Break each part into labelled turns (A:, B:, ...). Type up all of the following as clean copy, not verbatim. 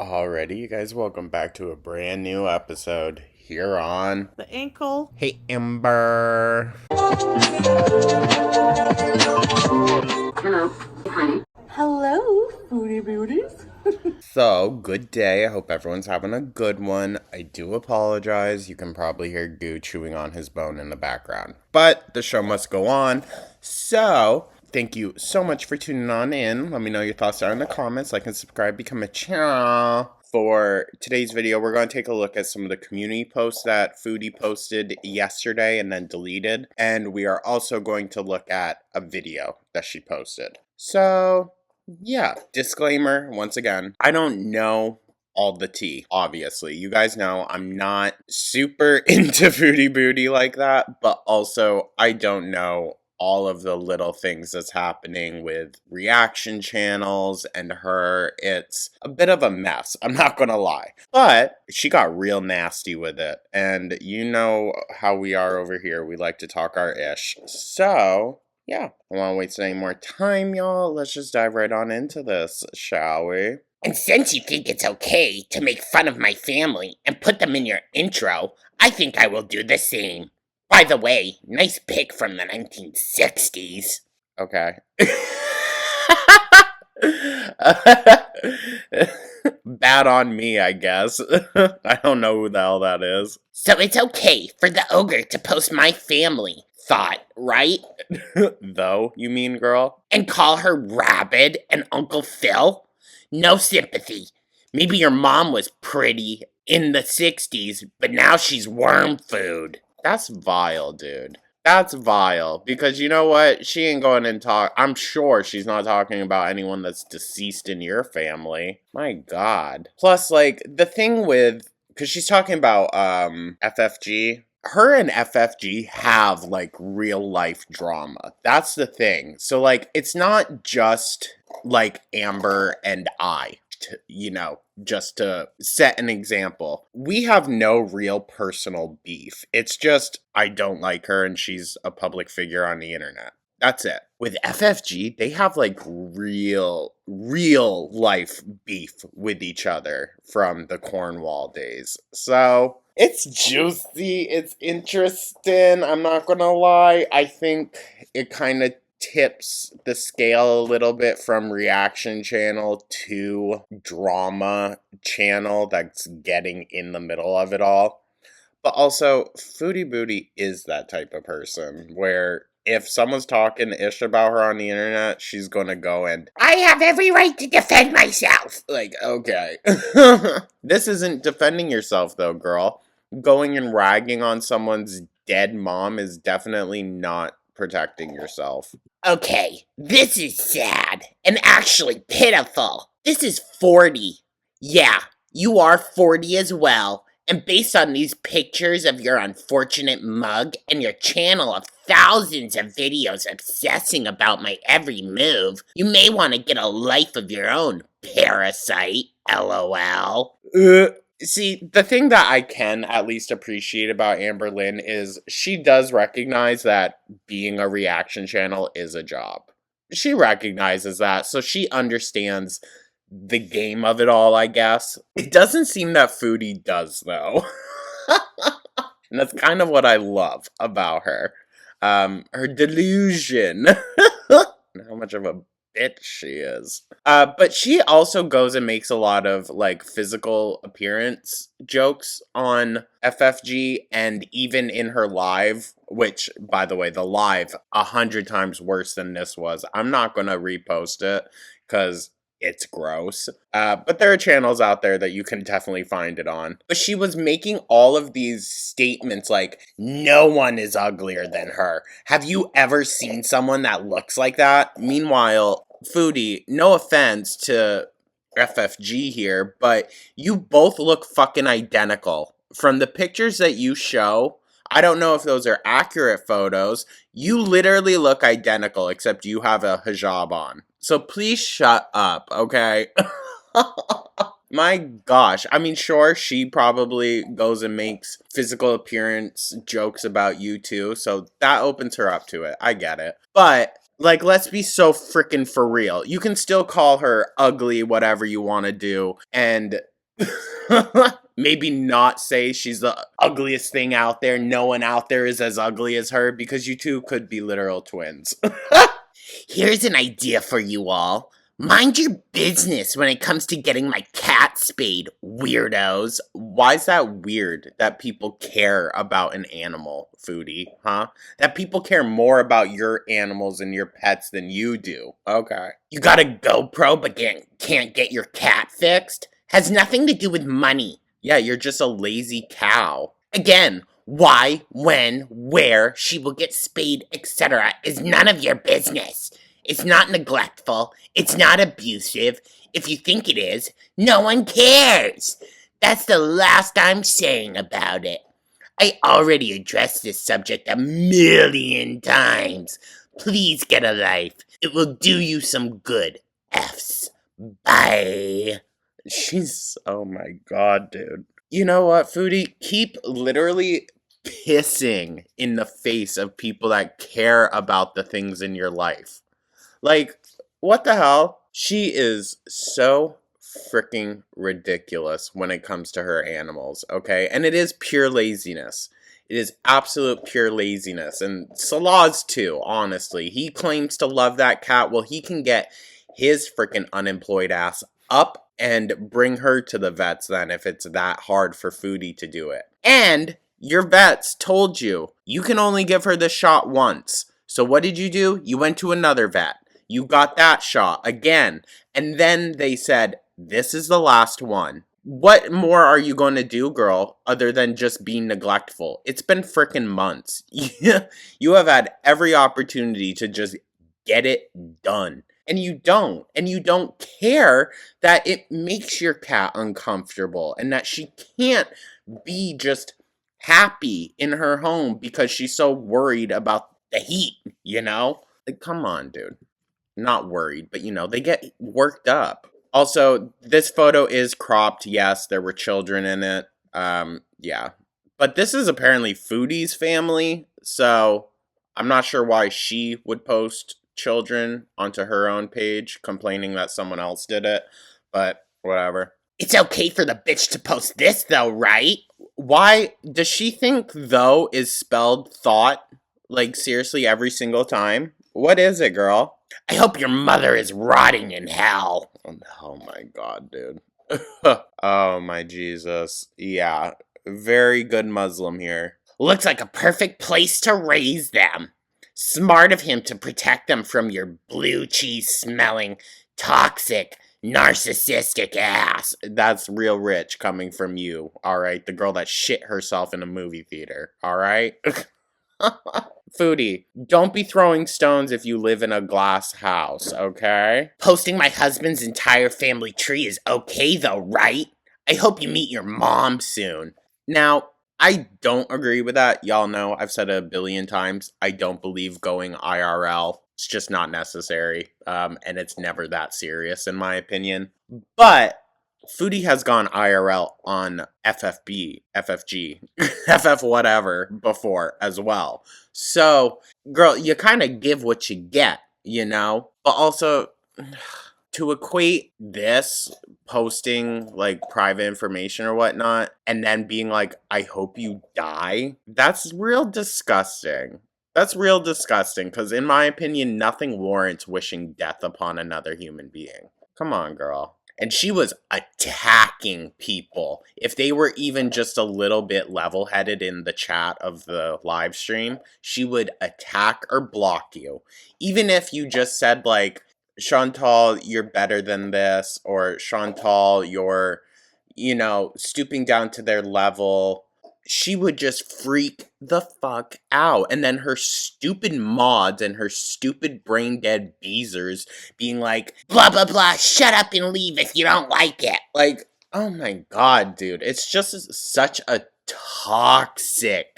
A: Alrighty, you guys, welcome back to a brand new episode here on
B: The ankle.
A: Hey Ember.
C: Hello, honey.
B: Hello, foodie beauties.
A: So, good day. I hope everyone's having a good one. I do apologize. You can probably hear Goo chewing on his bone in the background. But the show must go on. So, thank you so much for tuning on in. Let me know your thoughts down in the comments. Like and subscribe, become a channel. For today's video, we're going to take a look at some of the community posts that Foodie posted yesterday and then deleted. And we are also going to look at a video that she posted. So, yeah, disclaimer, once again, I don't know all the tea, obviously. You guys know I'm not super into Foodie Booty like that, but also I don't know all of the little things that's happening with reaction channels and her. It's a bit of a mess, I'm not gonna lie. But she got real nasty with it, and you know how we are over here. We like to talk our ish. So, yeah, I don't want to waste any more time, y'all. Let's just dive right on into this, shall we?
D: And since you think it's okay to make fun of my family and put them in your intro, I think I will do the same. By the way, nice pic from the 1960s.
A: Okay. Bad on me, I guess. I don't know who the hell that is.
D: So it's okay for the ogre to post my family, thought, right?
A: Though, you mean, girl?
D: And call her Rabid and Uncle Phil? No sympathy. Maybe your mom was pretty in the 60s, but now she's worm food.
A: That's vile, dude. That's vile. Because you know what? She ain't going and talk. I'm sure she's not talking about anyone that's deceased in your family. My God. Plus, like, the thing with... Because she's talking about, FFG. Her and FFG have, like, real life drama. That's the thing. So, like, it's not just, like, Amber and I. You know, just to set an example. We have no real personal beef. It's just, I don't like her and she's a public figure on the internet. That's it. With FFG, they have like real life beef with each other from the Cornwall days. So, it's juicy, it's interesting, I'm not gonna lie. I think it kind of tips the scale a little bit from reaction channel to drama channel that's getting in the middle of it all. But also, Foodie Booty is that type of person where if someone's talking ish about her on the internet, she's gonna go and,
D: I have every right to defend myself.
A: like, okay. This isn't defending yourself though, girl. Going and ragging on someone's dead mom is definitely not protecting yourself.
D: Okay, this is sad and actually pitiful. This is 40. Yeah, you are 40 as well. And based on these pictures of your unfortunate mug and your channel of thousands of videos obsessing about my every move, you may want to get a life of your own, Parasite. LOL.
A: See, the thing that I can at least appreciate about Amber Lynn is she does recognize that being a reaction channel is a job. She recognizes that, so she understands the game of it all, I guess. It doesn't seem that Foodie does, though. And that's kind of what I love about her. Her delusion. How much of a bitch she is. But she also goes and makes a lot of, like, physical appearance jokes on FFG, and even in her live, which, by the way, the live, 100 times worse than this was. I'm not gonna repost it, because it's gross. But there are channels out there that you can definitely find it on. But she was making all of these statements like, no one is uglier than her. Have you ever seen someone that looks like that? Meanwhile, Foodie, no offense to FFG here, but you both look fucking identical. From the pictures that you show, I don't know if those are accurate photos. You literally look identical, except you have a hijab on. So please shut up, okay? My gosh. I mean, sure, she probably goes and makes physical appearance jokes about you too, so that opens her up to it. I get it. But Like, let's be so freaking for real. You can still call her ugly, whatever you want to do, and maybe not say she's the ugliest thing out there. No one out there is as ugly as her, because you two could be literal twins.
D: Here's an idea for you all. Mind your business when it comes to getting my cat spayed, weirdos.
A: Why is that weird that people care about an animal, Foodie, huh? That people care more about your animals and your pets than you do. Okay.
D: You got a GoPro but can't get your cat fixed? Has nothing to do with money.
A: Yeah, you're just a lazy cow.
D: Again, why, when, where she will get spayed, etc. is none of your business. It's not neglectful. It's not abusive. If you think it is, no one cares. That's the last I'm saying about it. I already addressed this subject 1,000,000 times. Please get a life. It will do you some good. F's. Bye.
A: Oh my god, dude. You know what, Foodie? Keep literally pissing in the face of people that care about the things in your life. Like, what the hell? She is so freaking ridiculous when it comes to her animals, okay? And it is pure laziness. It is absolute pure laziness. And Salah's too, honestly. He claims to love that cat. Well, he can get his freaking unemployed ass up and bring her to the vets then, if it's that hard for Foodie to do it. And your vets told you, you can only give her the shot once. So what did you do? You went to another vet. You got that shot again. And then they said, this is the last one. What more are you going to do, girl, other than just being neglectful? It's been frickin' months. You have had every opportunity to just get it done. And you don't. And you don't care that it makes your cat uncomfortable and that she can't be just happy in her home because she's so worried about the heat, you know? Like, come on, dude. Not worried, but they get worked up. Also, this photo is cropped. Yes, there were children in it. Yeah. But this is apparently Foodie's family, so I'm not sure why she would post children onto her own page complaining that someone else did it, but whatever.
D: It's okay for the bitch to post this though, right?
A: Why does she think though is spelled thought? Like, seriously, every single time? What is it, girl?
D: I hope your mother is rotting in hell.
A: Oh my god, dude. Oh my Jesus. Yeah, very good Muslim here.
D: Looks like a perfect place to raise them. Smart of him to protect them from your blue cheese smelling, toxic, narcissistic ass.
A: That's real rich coming from you, alright? The girl that shit herself in a movie theater, alright? Foodie, don't be throwing stones if you live in a glass house, okay?
D: Posting my husband's entire family tree is okay though, right? I hope you meet your mom soon.
A: Now, I don't agree with that. Y'all know, I've said it 1,000,000,000 times. I don't believe going IRL. It's just not necessary. And it's never that serious, in my opinion. But Foodie has gone IRL on FFG, FF whatever before as well. So, girl, you kind of give what you get, But also, to equate this posting like private information or whatnot and then being like, I hope you die, that's real disgusting. That's real disgusting because in my opinion, nothing warrants wishing death upon another human being. Come on, girl. And she was attacking people. If they were even just a little bit level-headed in the chat of the live stream, she would attack or block you. Even if you just said like, Chantal, you're better than this, or Chantal, you're, stooping down to their level, she would just freak the fuck out. And then her stupid mods and her stupid brain dead beezers being like,
D: blah, blah, blah, shut up and leave if you don't like it.
A: Like, oh my god, dude. It's just such a toxic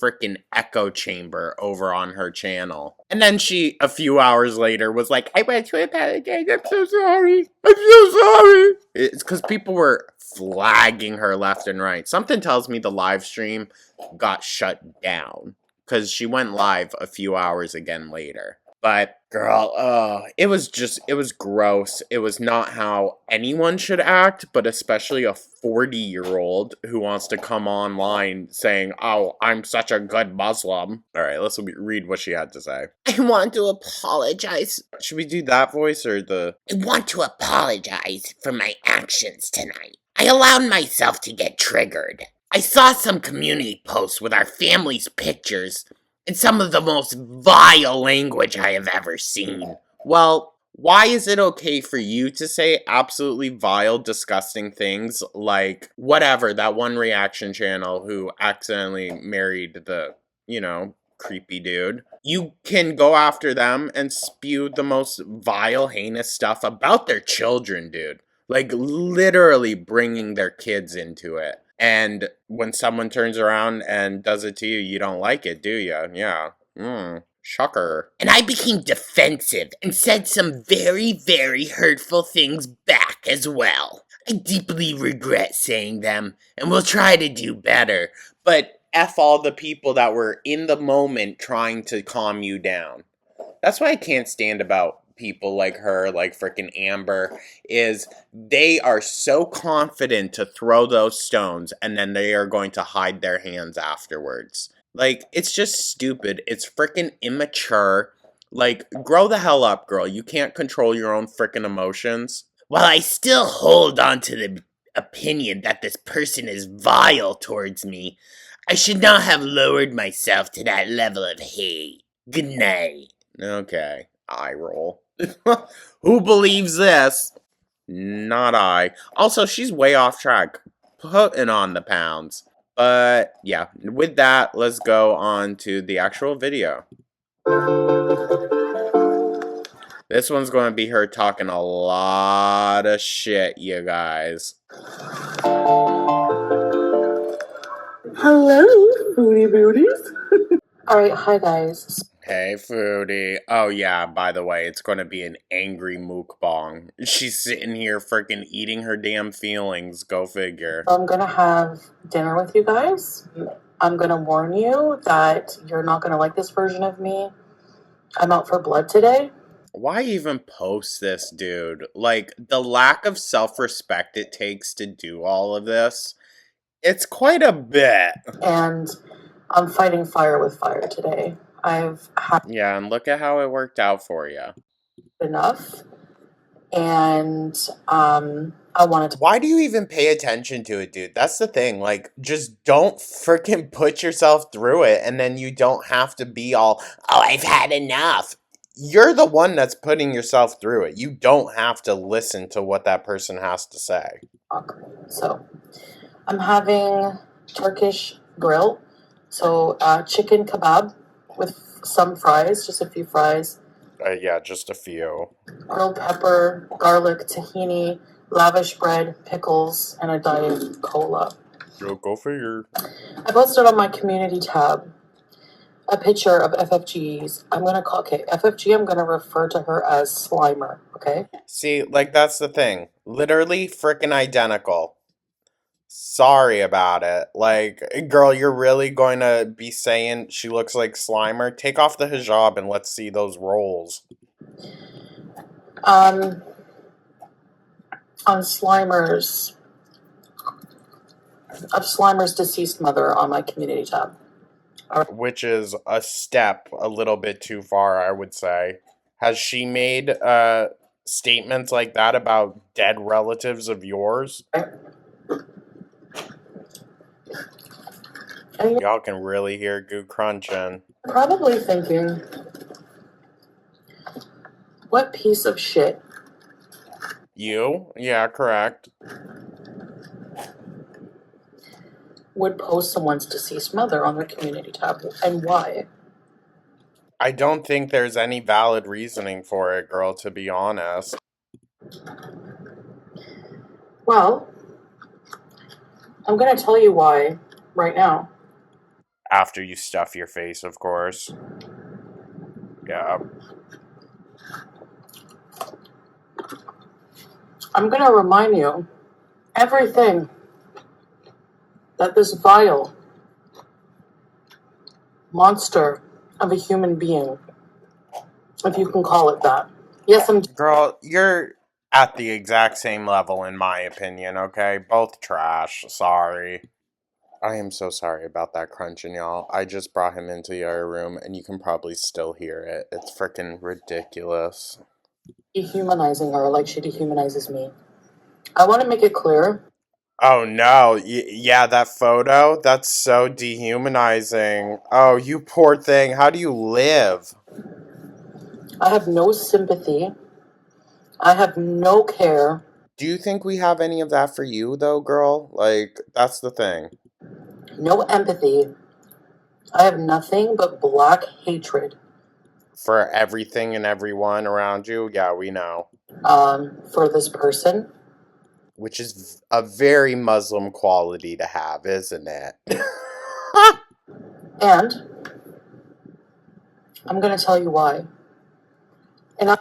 A: freaking echo chamber over on her channel. And then she, a few hours later, was like, I went to apologize, I'm so sorry. It's because people were flagging her left and right. Something tells me the live stream got shut down. because she went live a few hours again later. But girl, it was gross. It was not how anyone should act, but especially a 40-year-old who wants to come online saying, "Oh, I'm such a good Muslim." All right, let's read what she had to say.
D: I want to apologize.
A: Should we do that voice or the...
D: I want to apologize for my actions tonight. I allowed myself to get triggered. I saw some community posts with our family's pictures and some of the most vile language I have ever seen.
A: Well, why is it okay for you to say absolutely vile, disgusting things like whatever, that one reaction channel who accidentally married the, creepy dude? You can go after them and spew the most vile, heinous stuff about their children, dude. Like, literally bringing their kids into it. And when someone turns around and does it to you, you don't like it, do you? Yeah. Shocker.
D: And I became defensive and said some very, very hurtful things back as well. I deeply regret saying them and will try to do better.
A: But F all the people that were in the moment trying to calm you down. That's what I can't stand about people like her, like frickin' Amber, is they are so confident to throw those stones and then they are going to hide their hands afterwards. Like, it's just stupid. It's frickin' immature. Like, grow the hell up, girl. You can't control your own frickin' emotions.
D: While I still hold on to the opinion that this person is vile towards me, I should not have lowered myself to that level of hate. Good night.
A: Okay, eye roll. Who believes this? Not I. Also, she's way off track, putting on the pounds. But yeah, with that, let's go on to the actual video. This one's going to be her talking a lot of shit, you guys.
B: Hello, foodie beauties. Alright, hi guys.
A: Hey, Foodie. Oh, yeah, by the way, it's going to be an angry mukbang. She's sitting here freaking eating her damn feelings. Go figure.
B: I'm gonna have dinner with you guys. I'm gonna warn you that you're not gonna like this version of me. I'm out for blood today.
A: Why even post this, dude? Like, the lack of self-respect it takes to do all of this, it's quite a bit.
B: And I'm fighting fire with fire today. I've had
A: Yeah, and look at how it worked out for you.
B: enough. And I wanted to...
A: Why do you even pay attention to it, dude? That's the thing. Like, just don't freaking put yourself through it, and then you don't have to be all, "Oh, I've had enough." You're the one that's putting yourself through it. You don't have to listen to what that person has to say.
B: So, I'm having Turkish grill. So, chicken kebab with some fries, just a few fries.
A: Yeah, just a few.
B: Grilled pepper, garlic, tahini, lavish bread, pickles, and a diet cola.
A: Go figure.
B: I posted on my community tab a picture of FFG's. FFG, I'm gonna refer to her as Slimer, okay?
A: See, like, that's the thing. Literally freaking identical. Sorry about it. Like, girl, you're really going to be saying she looks like Slimer? Take off the hijab and let's see those rolls.
B: On Slimer's deceased mother on my community tab.
A: Which is a step a little bit too far, I would say. Has she made statements like that about dead relatives of yours?
B: And
A: Y'all can really hear goo crunching.
B: you're probably thinking, what piece of shit
A: You? Yeah, correct.
B: would post someone's deceased mother on their community tab, and why?
A: I don't think there's any valid reasoning for it, girl, to be honest.
B: Well, I'm gonna tell you why right now.
A: After you stuff your face, of course. Yeah.
B: I'm gonna remind you everything that this vile, monster of a human being, if you can call it that. Yes, I'm
A: Girl, you're at the exact same level in my opinion, okay? Both trash. Sorry. I am so sorry about that crunching, y'all. I just brought him into the other room and you can probably still hear it. It's freaking ridiculous.
B: dehumanizing her like she dehumanizes me. I want to make it clear.
A: Oh no, yeah, that photo? That's so dehumanizing. Oh, you poor thing. How do you live?
B: I have no sympathy. I have no care.
A: Do you think we have any of that for you, though, girl? Like, that's the thing.
B: No empathy. I have nothing but black hatred
A: For everything and everyone around you, yeah, we know.
B: for this person.
A: Which is a very Muslim quality to have, isn't it?
B: And I'm going to tell you why.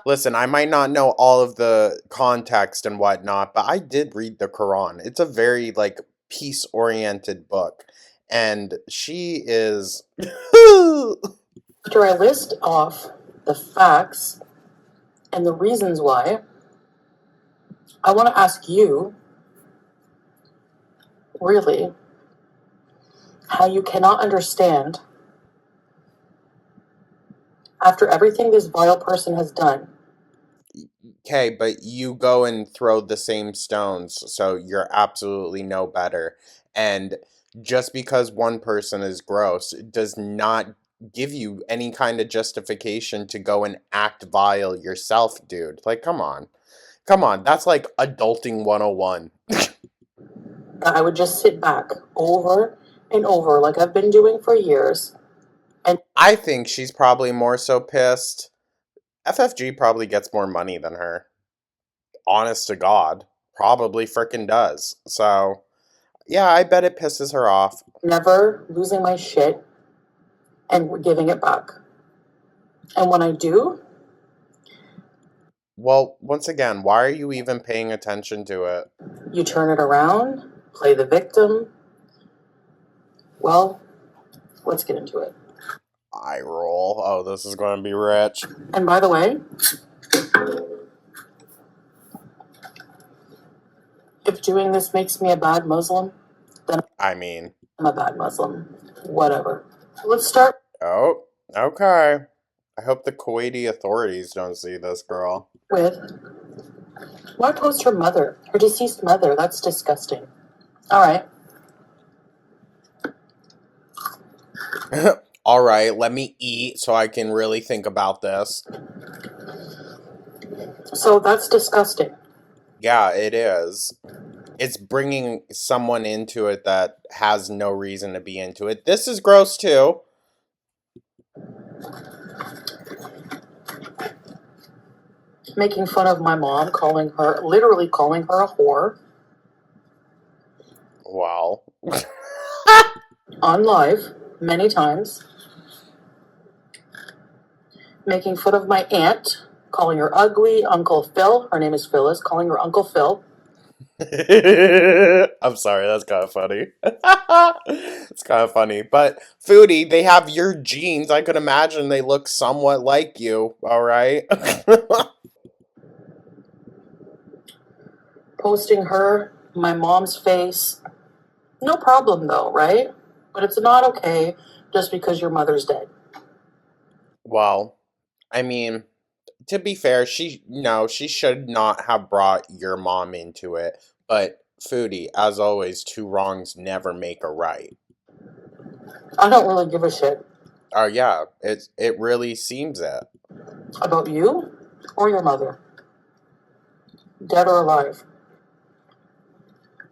A: Listen, I might not know all of the context and whatnot, but I did read the Quran. It's a very, like, peace-oriented book. And she is...
B: After I list off the facts and the reasons why, I want to ask you, really, how you cannot understand, after everything this vile person has done.
A: Okay, but you go and throw the same stones, so you're absolutely no better. And just because one person is gross does not give you any kind of justification to go and act vile yourself, dude. Like, come on. Come on, that's like adulting 101.
B: That I would just sit back over and over like I've been doing for years. And
A: I think she's probably more so pissed. FFG probably gets more money than her. Honest to God. Probably frickin' does. So, yeah, I bet it pisses her off.
B: never losing my shit and giving it back. And when I do,
A: Well, once again, why are you even paying attention to it?
B: you turn it around, play the victim. Well, let's get into it.
A: Eye roll. Oh, this is going to be rich.
B: And by the way, if doing this makes me a bad Muslim, then
A: I mean,
B: I'm a bad Muslim. Whatever. Let's start
A: oh, okay. I hope the Kuwaiti authorities don't see this girl.
B: with, why post her mother, her deceased mother? That's disgusting. All right.
A: All right, let me eat so I can really think about this.
B: So that's disgusting.
A: Yeah, it is. It's bringing someone into it that has no reason to be into it. This is gross too.
B: Making fun of my mom, literally calling her a whore
A: Wow.
B: on live many times. Making fun of my aunt, calling her ugly. Uncle Phil, her name is Phyllis, calling her Uncle Phil.
A: I'm sorry, that's kind of funny. It's kind of funny. But, Foodie, they have your genes. I could imagine they look somewhat like you, alright?
B: Posting her, my mom's face. No problem though, right? But it's not okay just because your mother's dead.
A: Well, I mean, to be fair, she should not have brought your mom into it. But, Foodie, as always, two wrongs never make a right.
B: I don't really give a shit
A: Oh, yeah, it really seems it.
B: about you or your mother, dead or alive,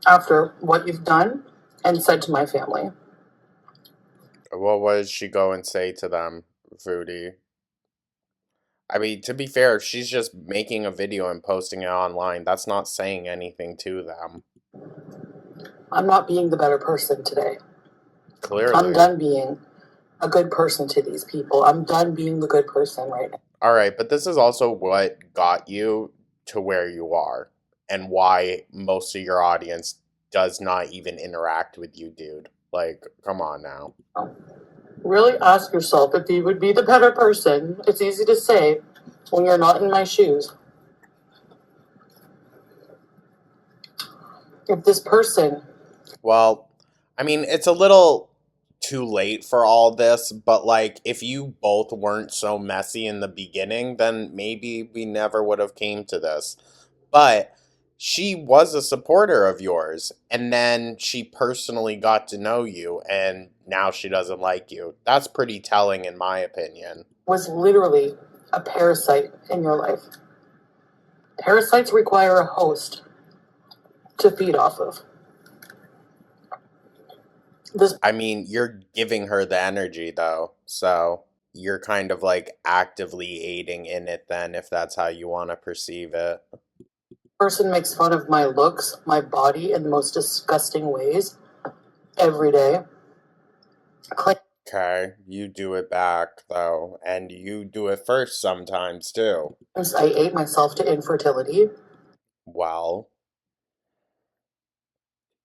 B: after what you've done and said to my family.
A: What does she go and say to them, Foodie? I mean, to be fair, if she's just making a video and posting it online, that's not saying anything to them.
B: I'm not being the better person today.
A: Clearly.
B: I'm done being a good person to these people. I'm done being the good person right now.
A: Alright, but this is also what got you to where you are, and why most of your audience does not even interact with you, dude. Like, come on now.
B: Really ask yourself if you would be the better person. It's easy to say when you're not in my shoes. If this person,
A: Well, I mean, it's a little too late for all this, but like if you both weren't so messy in the beginning, then maybe we never would have came to this. But she was a supporter of yours, and then she personally got to know you, and now she doesn't like you. That's pretty telling in my opinion.
B: was literally a parasite in your life. Parasites require a host to feed off of. This
A: I mean, you're giving her the energy though, so you're kind of like actively aiding in it then, if that's how you want to perceive it.
B: person makes fun of my looks, my body in the most disgusting ways every day.
A: Okay, you do it back though, and you do it first sometimes too.
B: Claims I ate myself to infertility.
A: Well,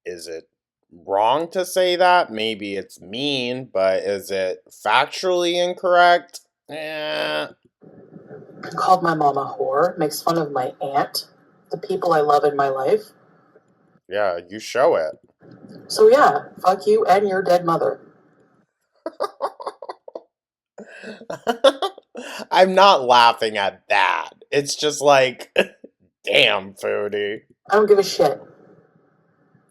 A: is it wrong to say that? Maybe it's mean, but is it factually incorrect? Eh.
B: Called my mom a whore. Makes fun of my aunt, the people I love in my life.
A: Yeah, you show it.
B: So yeah, fuck you and your dead mother.
A: I'm not laughing at that. It's just like, damn, Foodie.
B: I don't give a shit.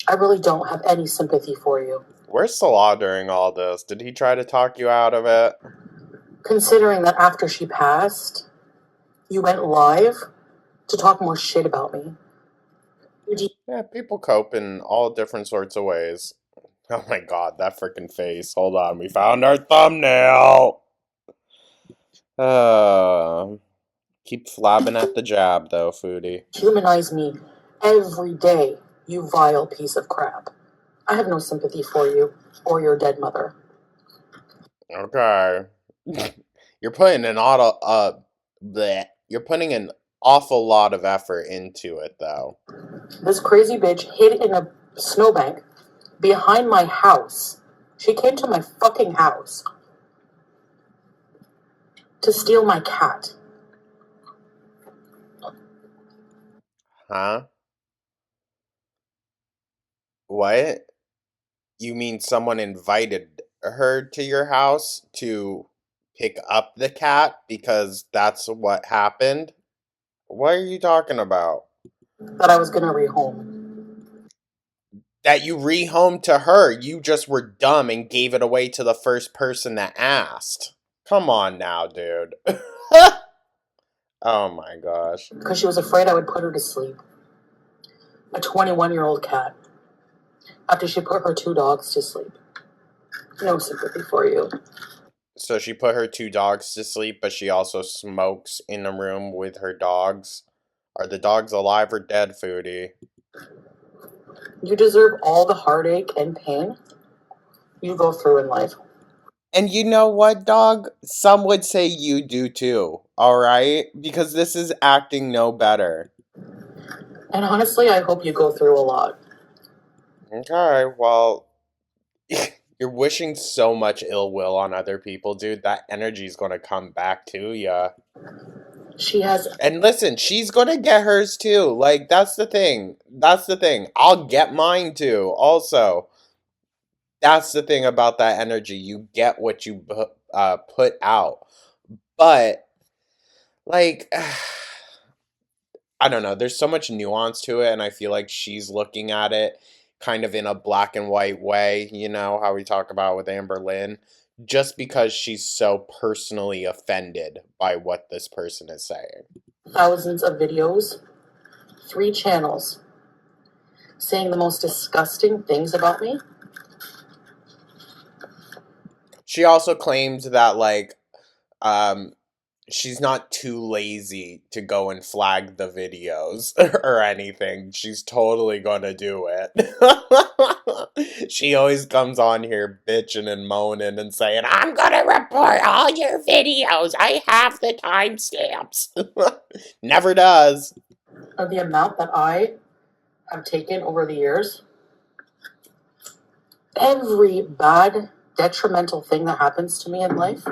B: I really don't have any sympathy for you.
A: Where's Salah during all this? Did he try to talk you out of it?
B: Considering that after she passed, you went live to talk more shit about me.
A: Yeah, people cope in all different sorts of ways. Oh my god, that freaking face. Hold on, we found our thumbnail! Keep flabbing at the jab, though, Foodie.
B: Humanize me every day, you vile piece of crap. I have no sympathy for you or your dead mother.
A: Okay. You're putting you're putting an awful lot of effort into it, though.
B: This crazy bitch hid in a snowbank behind my house. She came to my fucking house to steal my cat.
A: Huh? What? You mean someone invited her to your house to pick up the cat because that's what happened? What are you talking about?
B: That I was gonna rehome.
A: That you rehomed to her. You just were dumb and gave it away to the first person that asked. Come on now, dude. Oh my gosh.
B: Because she was afraid I would put her to sleep. A 21-year-old cat. After she put her 2 dogs to sleep. No sympathy for you.
A: So she put her 2 dogs to sleep, but she also smokes in a room with her dogs. Are the dogs alive or dead, Foodie?
B: You deserve all the heartache and pain you go through in life.
A: And you know what, dog? Some would say you do too, alright? Because this is acting no better.
B: And honestly, I hope you go through a lot.
A: Okay, well, you're wishing so much ill will on other people, dude. That energy's gonna come back to ya.
B: She has.
A: And listen, she's gonna get hers too. Like, that's the thing. That's the thing. I'll get mine too, also. That's the thing about that energy. You get what you put out. But, like, I don't know. There's so much nuance to it, and I feel like she's looking at it kind of in a black and white way, you know, how we talk about with Amber Lynn, just because she's so personally offended by what this person is saying.
B: Thousands of videos, 3 channels, saying the most disgusting things about me.
A: She also claims that, like, she's not too lazy to go and flag the videos or anything. She's totally gonna do it. She always comes on here bitching and moaning and saying, I'm gonna report all your videos. I have the timestamps. Never does.
B: Of the amount that I have taken over the years. Every bad detrimental thing that happens to me in life,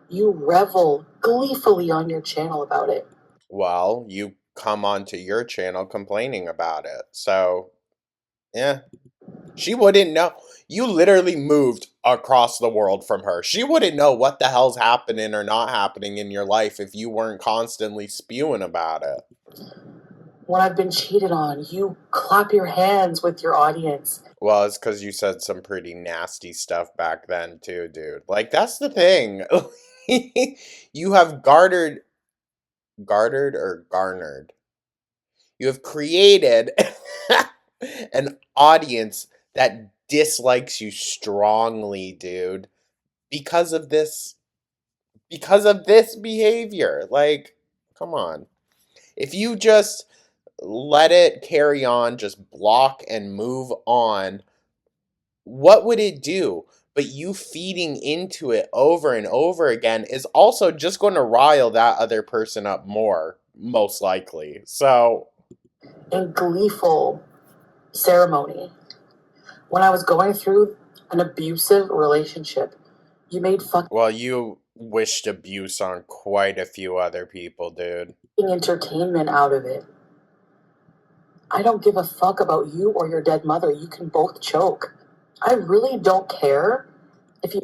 B: you revel gleefully on your channel about it.
A: Well, you come onto your channel complaining about it. So, yeah. She wouldn't know. You literally moved across the world from her. She wouldn't know what the hell's happening or not happening in your life if you weren't constantly spewing about it.
B: When I've been cheated on, you clap your hands with your audience.
A: Well, it's because you said some pretty nasty stuff back then, too, dude. Like, that's the thing. You have garnered or garnered. You have created an audience that dislikes you strongly, dude, because of this behavior. Like, come on. If you just let it carry on, just block and move on, what would it do? But you feeding into it over and over again is also just going to rile that other person up more, most likely. So,
B: In gleeful ceremony. When I was going through an abusive relationship, you made fucking
A: well, you wished abuse on quite a few other people, dude.
B: entertainment out of it. I don't give a fuck about you or your dead mother. You can both choke. I really don't care if you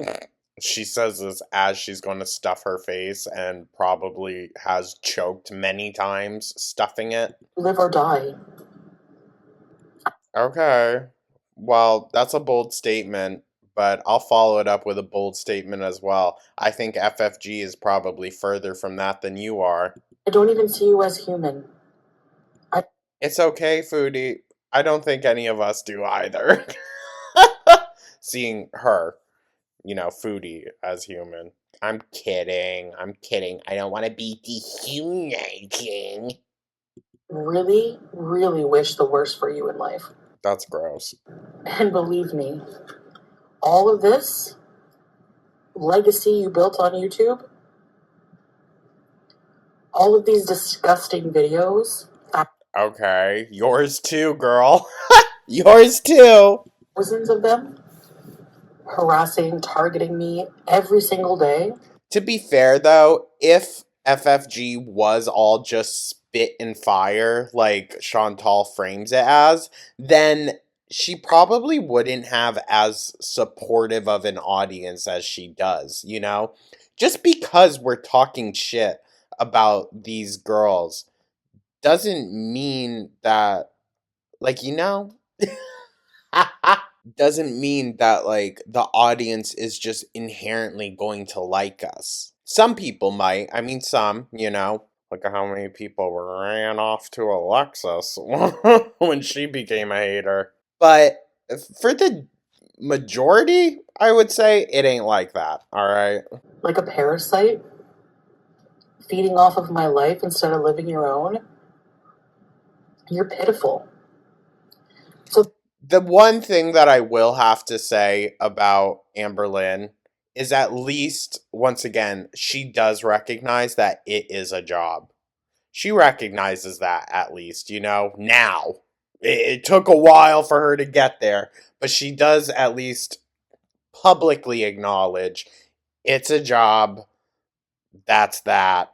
A: She says this as she's going to stuff her face and probably has choked many times stuffing it.
B: live or die.
A: Okay. Well, that's a bold statement, but I'll follow it up with a bold statement as well. I think FFG is probably further from that than you are.
B: I don't even see you as human.
A: It's okay, Foodie. I don't think any of us do either. Seeing her, Foodie as human. I'm kidding. I don't want to be dehumanizing.
B: Really, really wish the worst for you in life.
A: That's gross.
B: And believe me, all of this legacy you built on YouTube, all of these disgusting videos,
A: Okay, yours too, girl. Yours too.
B: thousands of them, harassing, targeting me every single day.
A: To be fair, though, if FFG was all just spit and fire, like Chantal frames it as, then she probably wouldn't have as supportive of an audience as she does, Just because we're talking shit about these girls doesn't mean that, like, doesn't mean that like the audience is just inherently going to like us. Some people might. I mean, some, Look at how many people ran off to Alexis when she became a hater. But for the majority, I would say it ain't like that, alright?
B: Like a parasite, feeding off of my life instead of living your own. You're pitiful. So
A: the one thing that I will have to say about Amber Lynn is at least, once again, she does recognize that it is a job. She recognizes that, at least, now. It took a while for her to get there, but she does at least publicly acknowledge it's a job, that's that.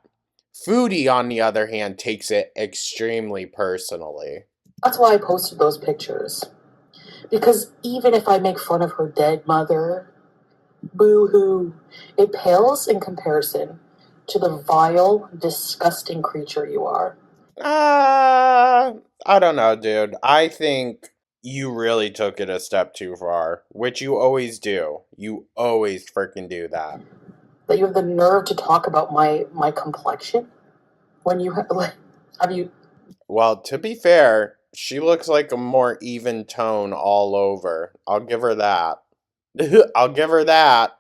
A: Foodie, on the other hand, takes it extremely personally.
B: that's why I posted those pictures. Because even if I make fun of her dead mother, boo-hoo, it pales in comparison to the vile, disgusting creature you are.
A: I don't know, dude. I think you really took it a step too far, which you always do. You always freaking do that.
B: That you have the nerve to talk about my complexion when you have you.
A: Well, to be fair, she looks like a more even tone all over. I'll give her that. I'll give her that.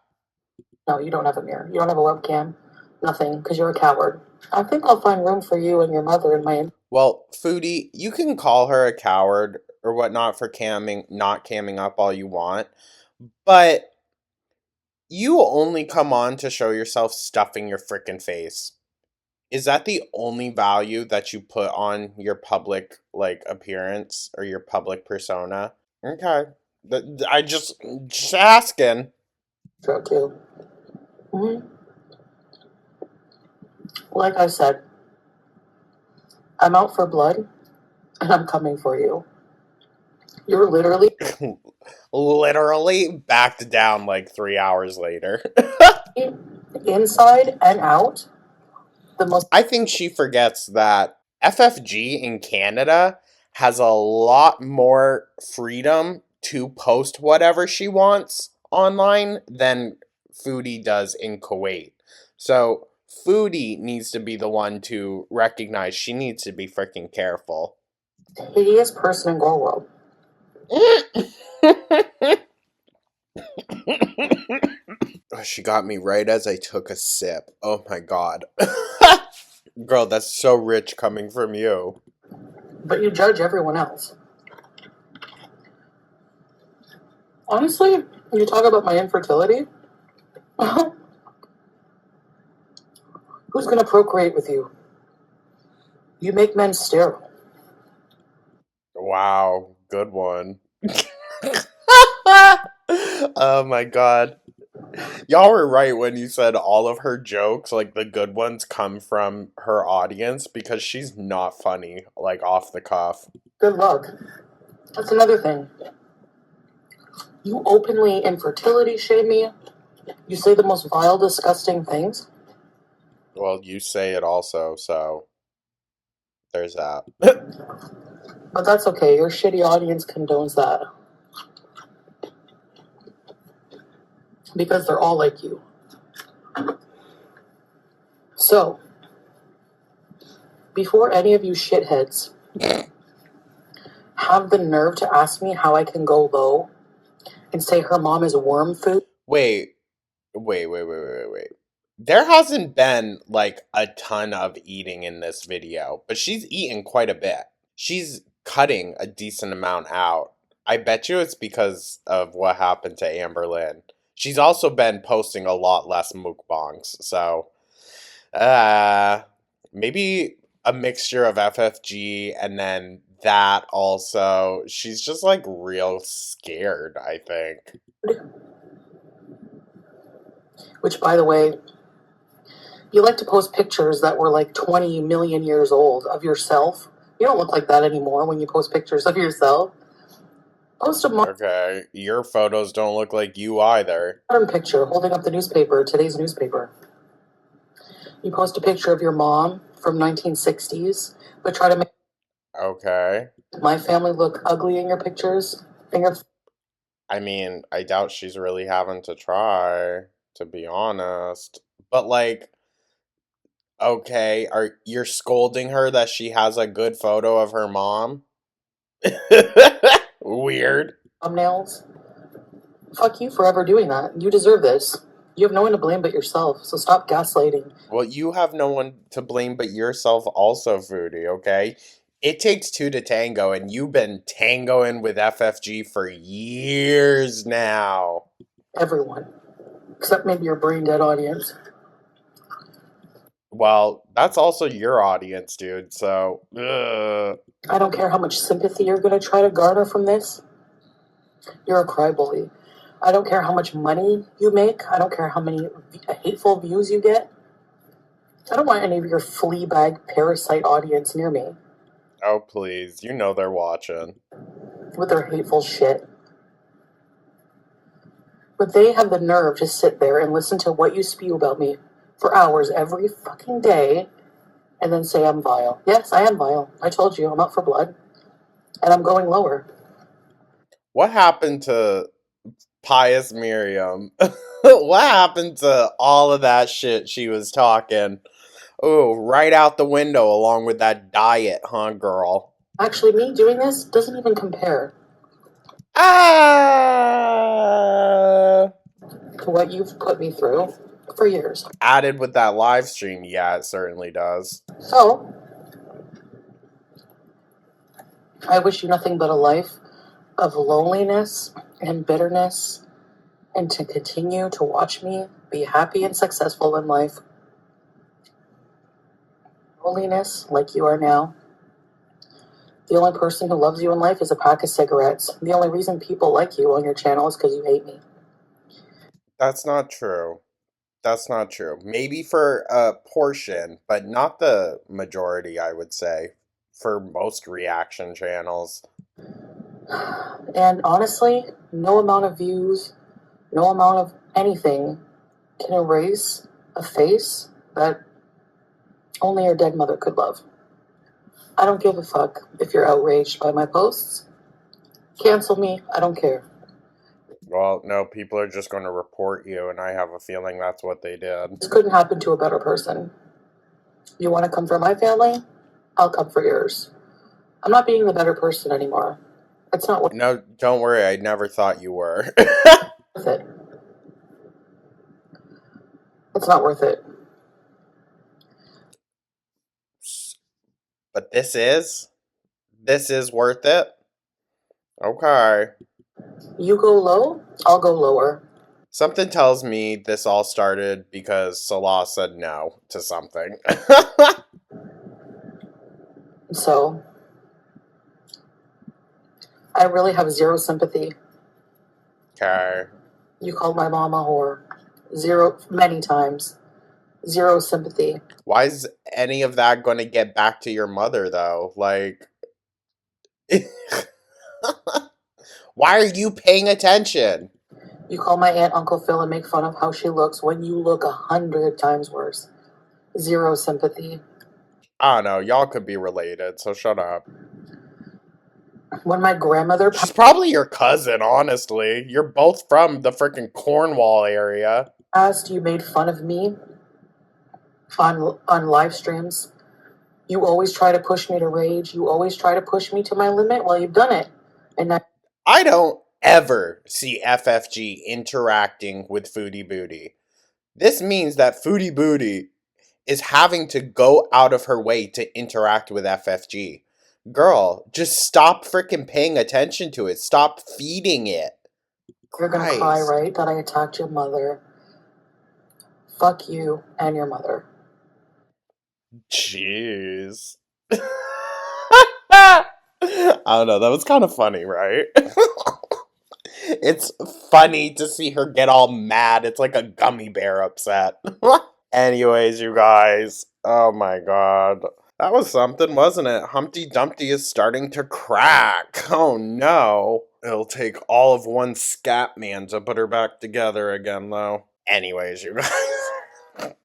B: No, you don't have a mirror. You don't have a webcam. Nothing, because you're a coward. I think I'll find room for you and your mother in my.
A: Well, Foodie, you can call her a coward or whatnot for not camming up all you want, but you only come on to show yourself stuffing your frickin' face. Is that the only value that you put on your public, appearance or your public persona? Okay. I just asking.
B: True too. Like I said, I'm out for blood, and I'm coming for you. You're literally
A: Literally backed down like 3 hours later.
B: inside and out the most.
A: I think she forgets that FFG in Canada has a lot more freedom to post whatever she wants online than Foodie does in Kuwait. So Foodie needs to be the one to recognize she needs to be freaking careful.
B: Hideous person in Girl World.
A: She got me right as I took a sip. Oh my god. Girl, that's so rich coming from you.
B: But you judge everyone else. Honestly, you talk about my infertility. Who's gonna procreate with you? You make men sterile.
A: Wow, good one. Oh my god. Y'all were right when you said all of her jokes, like the good ones, come from her audience because she's not funny, like off the cuff.
B: Good luck. That's another thing. You openly infertility shame me. You say the most vile, disgusting things.
A: Well, you say it also, so there's that.
B: But that's okay. Your shitty audience condones that. Because they're all like you. So, before any of you shitheads have the nerve to ask me how I can go low and say her mom is worm food.
A: Wait. There hasn't been like a ton of eating in this video, but she's eaten quite a bit. She's cutting a decent amount out. I bet you it's because of what happened to Amber Lynn. She's also been posting a lot less mukbangs, so maybe a mixture of FFG and then that also. She's just like real scared, I think.
B: Which, by the way, you like to post pictures that were like 20 million years old of yourself. You don't look like that anymore when you post pictures of yourself. Post a
A: Okay, your photos don't look like you either.
B: modern picture holding up the newspaper, today's newspaper. You post a picture of your mom from 1960s, but try to make
A: Okay.
B: my family look ugly in your pictures.
A: I mean, I doubt she's really having to try, to be honest. But like, okay, you're scolding her that she has a good photo of her mom? Weird.
B: Thumbnails. Fuck you for ever doing that. You deserve this. You have no one to blame but yourself, so stop gaslighting.
A: Well, you have no one to blame but yourself also, Foodie, okay? It takes two to tango, and you've been tangoing with FFG for years now.
B: Everyone. Except maybe your brain dead audience.
A: Well, that's also your audience, dude, so... Ugh.
B: I don't care how much sympathy you're going to try to garner from this. You're a crybaby. I don't care how much money you make. I don't care how many hateful views you get. I don't want any of your fleabag parasite audience near me
A: Oh, please. You know they're watching.
B: with their hateful shit. But they have the nerve to sit there and listen to what you spew about me for hours every fucking day and then say I'm vile. Yes, I am vile. I told you, I'm out for blood. And I'm going lower.
A: What happened to Pious Miriam? What happened to all of that shit she was talking? Oh, right out the window along with that diet, huh, girl?
B: Actually, me doing this doesn't even compare
A: Ah!
B: to what you've put me through for years.
A: Added with that live stream, yeah, it certainly does.
B: So, I wish you nothing but a life of loneliness and bitterness, and to continue to watch me be happy and successful in life. Loneliness, like you are now. The only person who loves you in life is a pack of cigarettes. The only reason people like you on your channel is because you hate me.
A: That's not true. That's not true. Maybe for a portion, but not the majority, I would say, for most reaction channels.
B: And honestly, no amount of views, no amount of anything can erase a face that only your dead mother could love. I don't give a fuck if you're outraged by my posts. Cancel me, I don't care.
A: Well, no, people are just going to report you, and I have a feeling that's what they did.
B: This couldn't happen to a better person. You want to come for my family? I'll come for yours. I'm not being the better person anymore. It's not worth
A: No, don't worry, I never thought you were.
B: it. It's not worth it.
A: But this is? This is worth it? Okay.
B: You go low, I'll go lower.
A: Something tells me this all started because Salah said no to something.
B: So, I really have zero sympathy.
A: Okay.
B: You called my mom a whore. Zero, many times. Zero sympathy.
A: Why is any of that going to get back to your mother, though? Like, why are you paying attention?
B: You call my aunt Uncle Phil and make fun of how she looks when you look 100 times worse. Zero sympathy.
A: I don't know. Y'all could be related, so shut up.
B: When my grandmother
A: She's probably your cousin, honestly. You're both from the freaking Cornwall area.
B: passed, you made fun of me on live streams. You always try to push me to rage. You always try to push me to my limit. Well, you've done it. And now
A: I don't ever see FFG interacting with Foodie Booty. This means that Foodie Booty is having to go out of her way to interact with FFG. Girl, just stop freaking paying attention to it. Stop feeding it.
B: you're going to cry, right? That I attacked your mother. Fuck you and your mother.
A: Jeez. I don't know. That was kind of funny, right? It's funny to see her get all mad. It's like a gummy bear upset. Anyways, you guys. Oh my god. That was something, wasn't it? Humpty Dumpty is starting to crack. Oh no. It'll take all of one scat man to put her back together again, though. Anyways, you guys.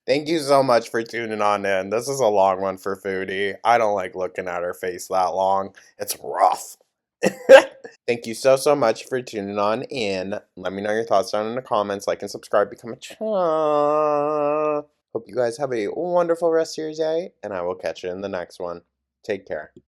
A: Thank you so much for tuning on in. This is a long one for Foodie. I don't like looking at her face that long. It's rough. Thank you so much for tuning on in. Let me know your thoughts down in the comments. Like and subscribe, become a channel. Hope you guys have a wonderful rest of your day, and I will catch you in the next one. Take care.